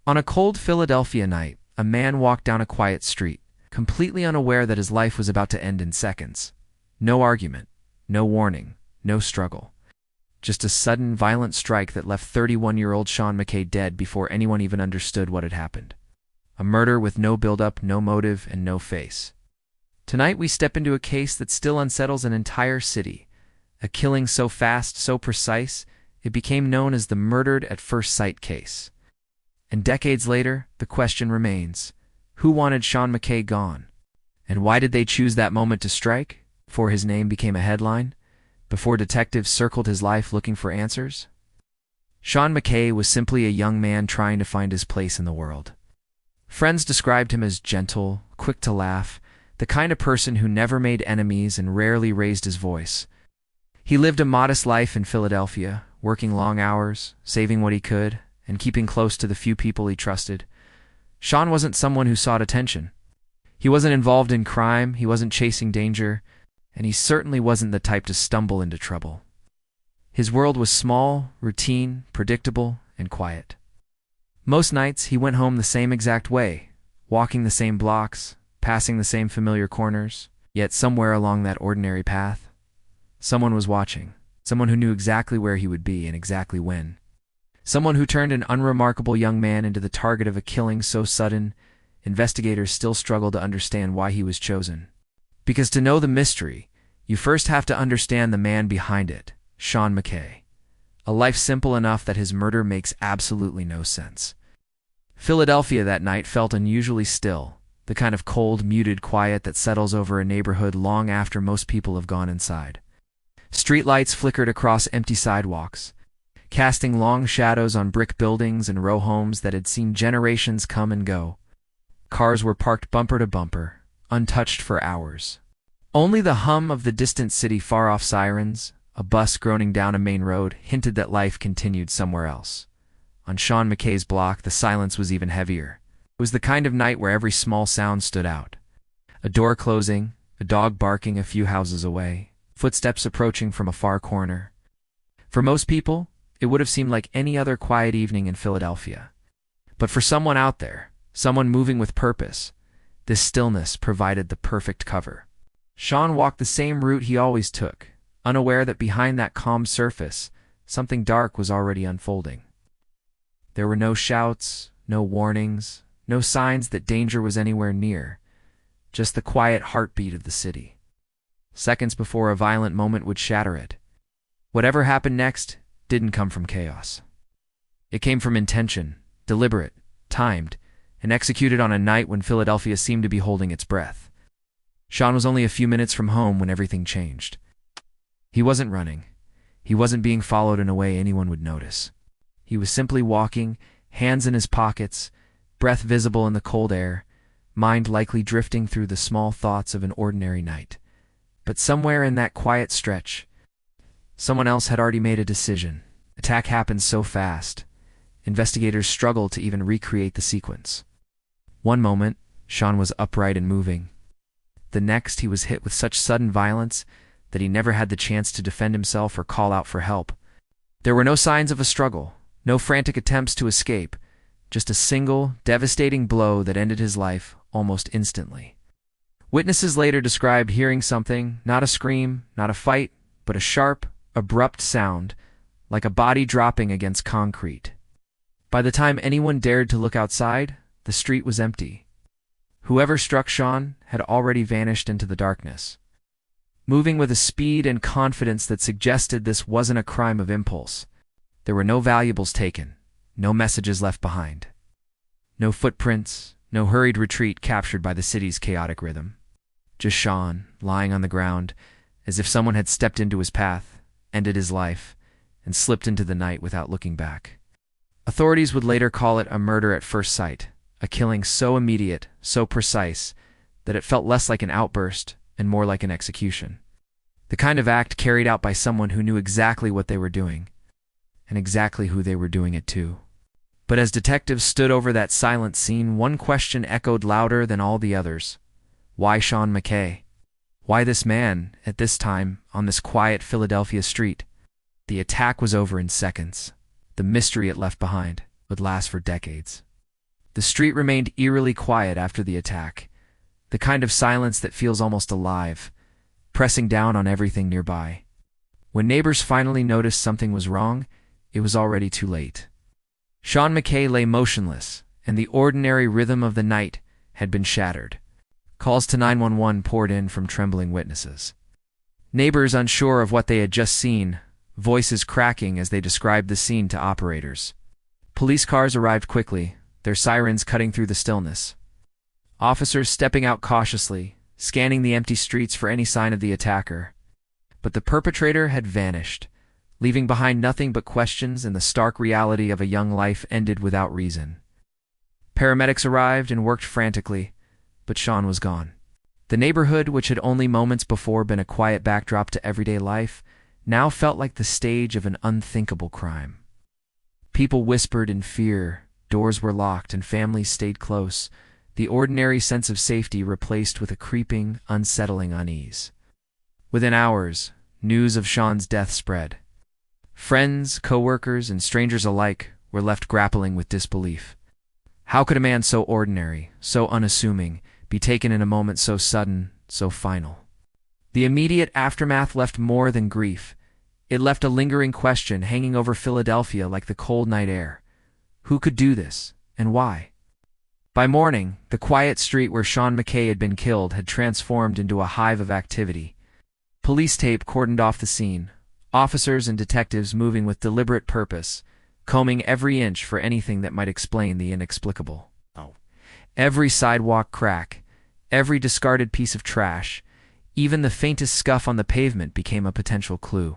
On a cold Philadelphia night, a man walked down a quiet street, completely unaware that his life was about to end in seconds. No argument, no warning, no struggle. Just a sudden, violent strike that left 31-year-old Sean McKay dead before anyone even understood what had happened. A murder with no build-up, no motive, and no face. Tonight we step into a case that still unsettles an entire city. A killing so fast, so precise, it became known as the murdered at first sight case. And decades later, the question remains, who wanted Sean McKay gone? And why did they choose that moment to strike? Before his name became a headline? Before detectives circled his life looking for answers? Sean McKay was simply a young man trying to find his place in the world. Friends described him as gentle, quick to laugh, the kind of person who never made enemies and rarely raised his voice. He lived a modest life in Philadelphia, working long hours, saving what he could, and keeping close to the few people he trusted. Sean wasn't someone who sought attention. He wasn't involved in crime, he wasn't chasing danger, and he certainly wasn't the type to stumble into trouble. His world was small, routine, predictable, and quiet. Most nights he went home the same exact way, walking the same blocks, passing the same familiar corners, yet somewhere along that ordinary path, someone was watching, someone who knew exactly where he would be and exactly when. Someone who turned an unremarkable young man into the target of a killing so sudden, investigators still struggle to understand why he was chosen. Because to know the mystery, you first have to understand the man behind it, Sean McKay. A life simple enough that his murder makes absolutely no sense. Philadelphia that night felt unusually still, the kind of cold, muted quiet that settles over a neighborhood long after most people have gone inside. Streetlights flickered across empty sidewalks, casting long shadows on brick buildings and row homes that had seen generations come and go. Cars were parked bumper to bumper, untouched for hours. Only the hum of the distant city far-off sirens, a bus groaning down a main road, hinted that life continued somewhere else. On Sean McKay's block, the silence was even heavier. It was the kind of night where every small sound stood out. A door closing, a dog barking a few houses away, footsteps approaching from a far corner. For most people, it would have seemed like any other quiet evening in Philadelphia. But for someone out there, someone moving with purpose, this stillness provided the perfect cover. Sean walked the same route he always took, unaware that behind that calm surface, something dark was already unfolding. There were no shouts, no warnings, no signs that danger was anywhere near, just the quiet heartbeat of the city. Seconds before a violent moment would shatter it. Whatever happened next didn't come from chaos. It came from intention, deliberate, timed, and executed on a night when Philadelphia seemed to be holding its breath. Sean was only a few minutes from home when everything changed. He wasn't running. He wasn't being followed in a way anyone would notice. He was simply walking, hands in his pockets, breath visible in the cold air, mind likely drifting through the small thoughts of an ordinary night. But somewhere in that quiet stretch, someone else had already made a decision. Attack happened so fast, investigators struggled to even recreate the sequence. One moment, Sean was upright and moving. The next, he was hit with such sudden violence that he never had the chance to defend himself or call out for help. There were no signs of a struggle, no frantic attempts to escape, just a single, devastating blow that ended his life almost instantly. Witnesses later described hearing something, not a scream, not a fight, but a sharp, abrupt sound, like a body dropping against concrete. By the time anyone dared to look outside, the street was empty. Whoever struck Sean had already vanished into the darkness, moving with a speed and confidence that suggested this wasn't a crime of impulse. There were no valuables taken, no messages left behind, no footprints, no hurried retreat captured by the city's chaotic rhythm. Just Sean, lying on the ground, as if someone had stepped into his path, ended his life, and slipped into the night without looking back. Authorities would later call it a murder at first sight, a killing so immediate, so precise, that it felt less like an outburst and more like an execution. The kind of act carried out by someone who knew exactly what they were doing, and exactly who they were doing it to. But as detectives stood over that silent scene, one question echoed louder than all the others. Why Sean McKay? Why this man, at this time, on this quiet Philadelphia street? The attack was over in seconds. The mystery it left behind would last for decades. The street remained eerily quiet after the attack, the kind of silence that feels almost alive, pressing down on everything nearby. When neighbors finally noticed something was wrong, it was already too late. Sean McKay lay motionless, and the ordinary rhythm of the night had been shattered. Calls to 911 poured in from trembling witnesses. Neighbors unsure of what they had just seen, voices cracking as they described the scene to operators. Police cars arrived quickly, their sirens cutting through the stillness. Officers stepping out cautiously, scanning the empty streets for any sign of the attacker. But the perpetrator had vanished, leaving behind nothing but questions and the stark reality of a young life ended without reason. Paramedics arrived and worked frantically, but Sean was gone. The neighborhood, which had only moments before been a quiet backdrop to everyday life, now felt like the stage of an unthinkable crime. People whispered in fear, doors were locked, and families stayed close, the ordinary sense of safety replaced with a creeping, unsettling unease. Within hours, news of Sean's death spread. Friends, co-workers, and strangers alike were left grappling with disbelief. How could a man so ordinary, so unassuming, be taken in a moment so sudden, so final? The immediate aftermath left more than grief. It left a lingering question hanging over Philadelphia like the cold night air. Who could do this, and why? By morning, the quiet street where Sean McKay had been killed had transformed into a hive of activity. Police tape cordoned off the scene, officers and detectives moving with deliberate purpose, combing every inch for anything that might explain the inexplicable. Every sidewalk crack, every discarded piece of trash, even the faintest scuff on the pavement became a potential clue.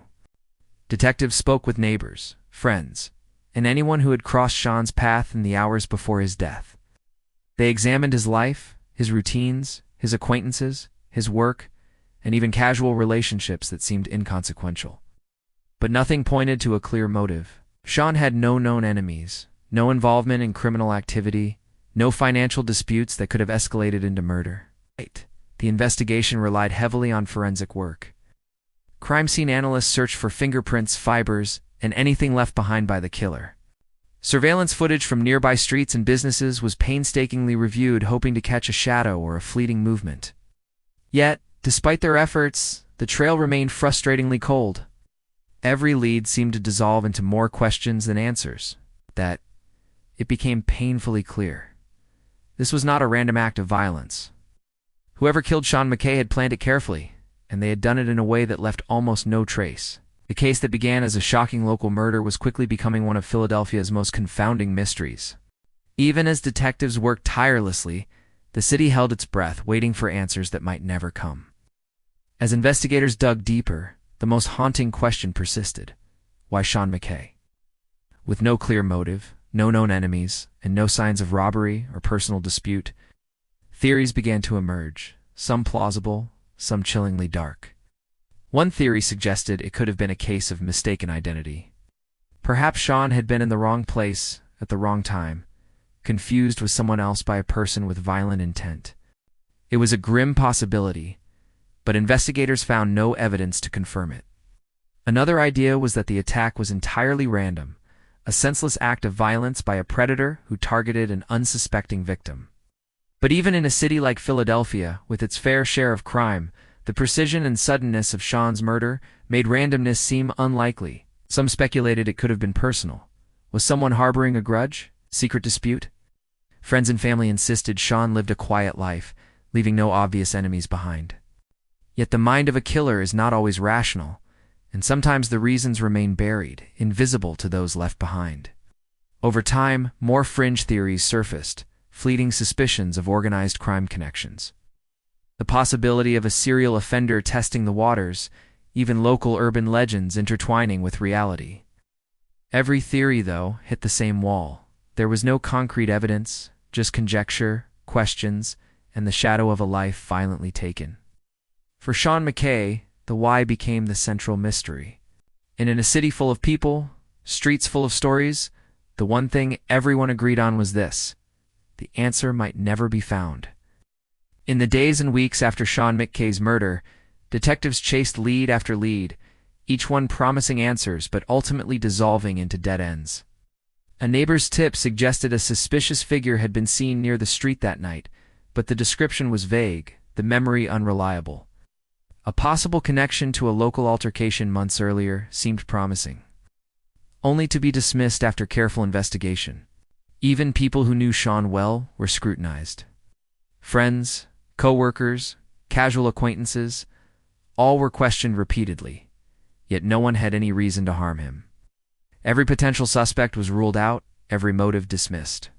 Detectives spoke with neighbors, friends, and anyone who had crossed Sean's path in the hours before his death. They examined his life, his routines, his acquaintances, his work, and even casual relationships that seemed inconsequential. But nothing pointed to a clear motive. Sean had no known enemies, no involvement in criminal activity, no financial disputes that could have escalated into murder. The investigation relied heavily on forensic work. Crime scene analysts searched for fingerprints, fibers, and anything left behind by the killer. Surveillance footage from nearby streets and businesses was painstakingly reviewed, hoping to catch a shadow or a fleeting movement. Yet, despite their efforts, the trail remained frustratingly cold. Every lead seemed to dissolve into more questions than answers. It became painfully clear. This was not a random act of violence. Whoever killed Sean McKay had planned it carefully, and they had done it in a way that left almost no trace. The case that began as a shocking local murder was quickly becoming one of Philadelphia's most confounding mysteries. Even as detectives worked tirelessly, the city held its breath, waiting for answers that might never come. As investigators dug deeper, the most haunting question persisted. Why Sean McKay? With no clear motive, no known enemies, and no signs of robbery or personal dispute, theories began to emerge, some plausible, some chillingly dark. One theory suggested it could have been a case of mistaken identity. Perhaps Sean had been in the wrong place at the wrong time, confused with someone else by a person with violent intent. It was a grim possibility, but investigators found no evidence to confirm it. Another idea was that the attack was entirely random, a senseless act of violence by a predator who targeted an unsuspecting victim. But even in a city like Philadelphia, with its fair share of crime, the precision and suddenness of Sean's murder made randomness seem unlikely. Some speculated it could have been personal. Was someone harboring a grudge? Secret dispute? Friends and family insisted Sean lived a quiet life, leaving no obvious enemies behind. Yet the mind of a killer is not always rational, and sometimes the reasons remain buried, invisible to those left behind. Over time, more fringe theories surfaced, fleeting suspicions of organized crime connections. The possibility of a serial offender testing the waters, even local urban legends intertwining with reality. Every theory, though, hit the same wall. There was no concrete evidence, just conjecture, questions, and the shadow of a life violently taken. For Sean McKay, the why became the central mystery. And in a city full of people, streets full of stories, the one thing everyone agreed on was this: the answer might never be found. In the days and weeks after Sean McKay's murder, detectives chased lead after lead, each one promising answers but ultimately dissolving into dead ends. A neighbor's tip suggested a suspicious figure had been seen near the street that night, but the description was vague, the memory unreliable. A possible connection to a local altercation months earlier seemed promising, only to be dismissed after careful investigation. Even people who knew Sean well were scrutinized. Friends, co-workers, casual acquaintances, all were questioned repeatedly, yet no one had any reason to harm him. Every potential suspect was ruled out, every motive dismissed.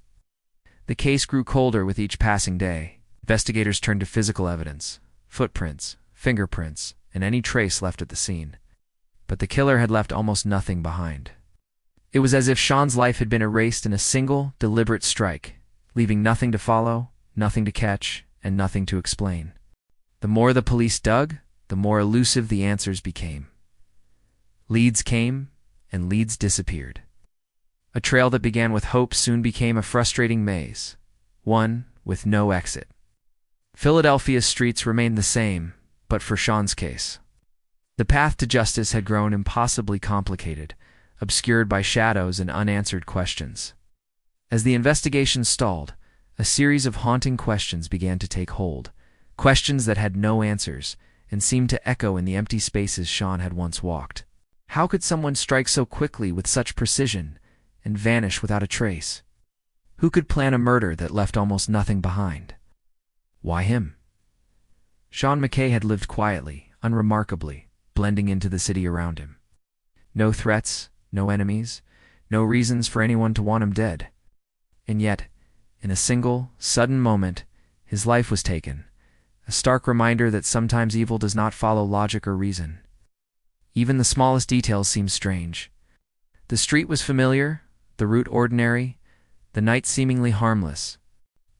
The case grew colder with each passing day. Investigators turned to physical evidence, footprints, fingerprints, and any trace left at the scene. But the killer had left almost nothing behind. It was as if Sean's life had been erased in a single, deliberate strike, leaving nothing to follow, nothing to catch, and nothing to explain. The more the police dug, the more elusive the answers became. Leads came, and leads disappeared. A trail that began with hope soon became a frustrating maze, one with no exit. Philadelphia's streets remained the same, but for Sean's case, the path to justice had grown impossibly complicated, obscured by shadows and unanswered questions. As the investigation stalled, a series of haunting questions began to take hold, questions that had no answers and seemed to echo in the empty spaces Sean had once walked. How could someone strike so quickly with such precision and vanish without a trace? Who could plan a murder that left almost nothing behind? Why him? Sean McKay had lived quietly, unremarkably, blending into the city around him. No threats, no enemies, no reasons for anyone to want him dead. And yet, in a single, sudden moment, his life was taken, a stark reminder that sometimes evil does not follow logic or reason. Even the smallest details seemed strange. The street was familiar, the route ordinary, the night seemingly harmless.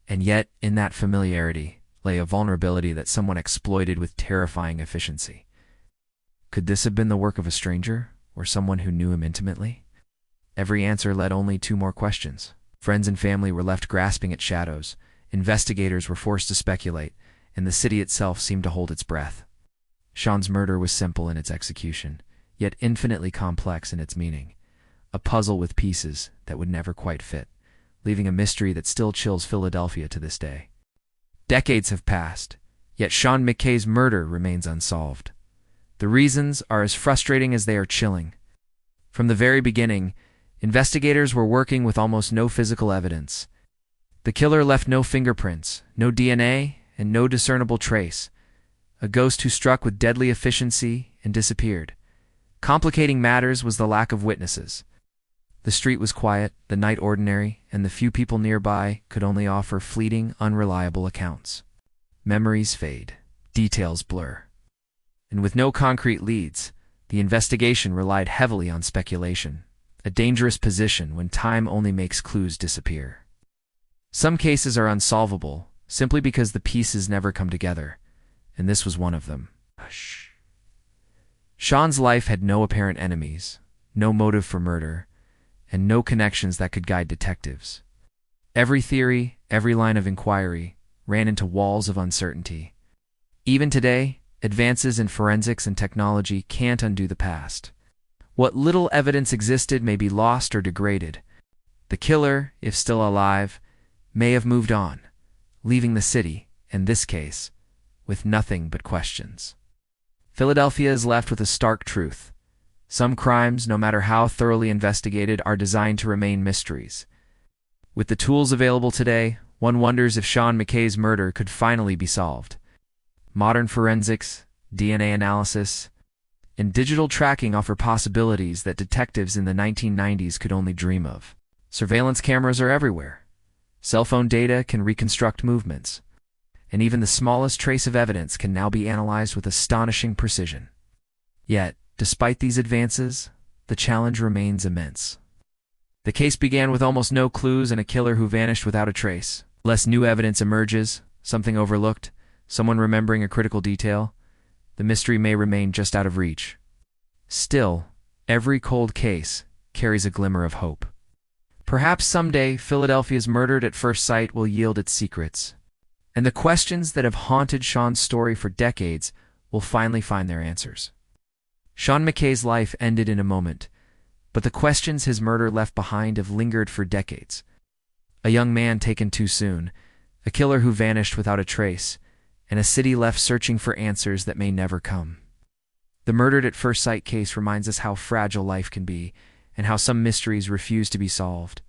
And yet, in that familiarity, lay a vulnerability that someone exploited with terrifying efficiency. Could this have been the work of a stranger, or someone who knew him intimately? Every answer led only two more questions. Friends and family were left grasping at shadows, investigators were forced to speculate, and the city itself seemed to hold its breath. Sean's murder was simple in its execution, yet infinitely complex in its meaning. A puzzle with pieces that would never quite fit, leaving a mystery that still chills Philadelphia to this day. Decades have passed, yet Sean McKay's murder remains unsolved. The reasons are as frustrating as they are chilling. From the very beginning, investigators were working with almost no physical evidence. The killer left no fingerprints, no DNA, and no discernible trace. A ghost who struck with deadly efficiency and disappeared. Complicating matters was the lack of witnesses. The street was quiet, the night ordinary, and the few people nearby could only offer fleeting, unreliable accounts. Memories fade, details blur. And with no concrete leads, the investigation relied heavily on speculation, a dangerous position when time only makes clues disappear. Some cases are unsolvable, simply because the pieces never come together, and this was one of them. Sean's life had no apparent enemies, no motive for murder, and no connections that could guide detectives. Every theory, every line of inquiry, ran into walls of uncertainty. Even today, advances in forensics and technology can't undo the past. What little evidence existed may be lost or degraded. The killer, if still alive, may have moved on, leaving the city, in this case, with nothing but questions. Philadelphia is left with a stark truth. Some crimes, no matter how thoroughly investigated, are designed to remain mysteries. With the tools available today, one wonders if Sean McKay's murder could finally be solved. Modern forensics, DNA analysis, and digital tracking offer possibilities that detectives in the 1990s could only dream of. Surveillance cameras are everywhere. Cell phone data can reconstruct movements, and even the smallest trace of evidence can now be analyzed with astonishing precision. Yet, despite these advances, the challenge remains immense. The case began with almost no clues and a killer who vanished without a trace. Less new evidence emerges, something overlooked, someone remembering a critical detail, the mystery may remain just out of reach. Still, every cold case carries a glimmer of hope. Perhaps someday Philadelphia's murdered at first sight will yield its secrets, and the questions that have haunted Sean's story for decades will finally find their answers. Sean McKay's life ended in a moment, But the questions his murder left behind have lingered for decades. A young man taken too soon, a killer who vanished without a trace, and a city left searching for answers that may never come. The murdered at first sight case reminds us how fragile life can be, and how some mysteries refuse to be solved.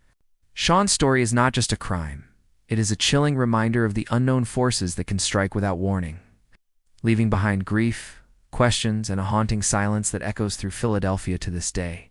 Sean's story is not just a crime. It is a chilling reminder of the unknown forces that can strike without warning, leaving behind grief, questions, and a haunting silence that echoes through Philadelphia to this day.